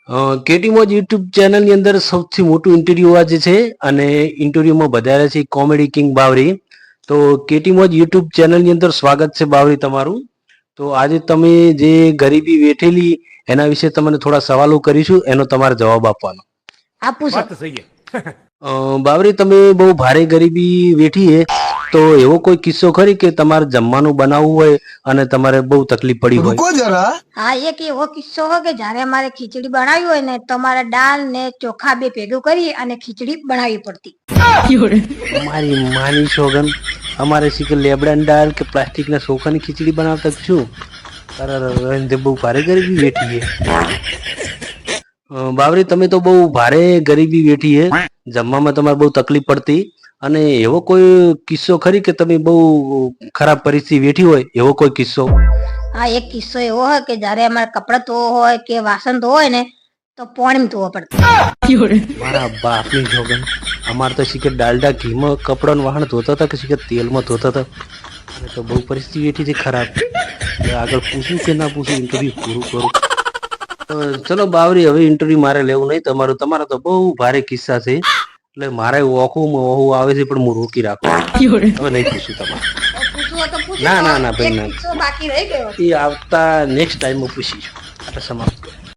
કેટીમોજ YouTube ચેનલની અંદર સૌથી મોટું ઇન્ટરવ્યુ આજે છે અને ઇન્ટરવ્યુમાં વધારે છે કોમેડી કિંગ બાવરી. તો કેટીમોજ યુટ્યુબ ચેનલની અંદર સ્વાગત છે બાવરી તમારું. તો આજે તમે જે ગરીબી વેઠેલી એના વિશે તમને થોડા સવાલો કરીશું, એનો તમારે જવાબ આપવાનો. આપું વાત છું. તો સહી है. બાવરી, તમે બહુ ભારે ગરીબી વેઠી છે, તો એવો કોઈ કિસ્સો ખરી કે તમારે જમવાનું બનાવવું હોય અને તમારે બહુ તકલીફ પડી હોય? रुको जरा. હા, એક એવો કિસ્સો હોય કે જ્યારે અમારે ખીચડી બનાવી હોય ને તો અમારે દાળ ને ચોખા બે ભેગું કરી અને ખીચડી બનાવવી પડતી. મારી માની સોગન, અમારે શીખર લેબડાની દાળ કે પ્લાસ્ટિકના ચોખાની ખીચડી બનાવતા જ શું? અરે બહુ ભારે ગરીબી વેઠી છે. બાવરી, તમે તો બહુ ભારે ગરીબી વેઠી છે, જમવામાં તમારે બહુ તકલીફ પડતી, અને એવો કોઈ કિસ્સો ખરી કે તમે બહુ ખરાબ પરિસ્થિતિ વેઠી હોય એવો કોઈ કિસ્સો? હા, એક કિસ્સો એવો હોય કે જ્યારે અમારે કપડાં ધોવો હોય કે વાસણ ધોવો હોય ને તો પાણીમાં ધોવા પડતું. મારા બાપની જોગન, અમારે તો શીખર ડાલડા ઘીમાં કપડાં વાહણ ધોતા હતા કે શીખર તેલમાં ધોતા હતા. અને તો બહુ પરિસ્થિતિ વેઠી છે ખરાબ. આગળ પૂછું કે ના પૂછું, ઇન્ટરવ્યુ પૂરું કરું. ચલો બાવરી, હવે ઇન્ટરવ્યુ મારે લેવું નહીં તમારું. તમારા તો બહુ ભારે કિસ્સા છે, એટલે મારે ઓખું આવે છે પણ હું રોકી રાખું. હવે નહીં પૂછું તમારે. પૂછવું હોય તો પૂછો. ના ના ના ભાઈ, એક ના, કિસ્સો બાકી રહી ગયો. એ આવતા નેક્સ્ટ ટાઈમમાં પૂછીશું. એટલે સમાપ્ત.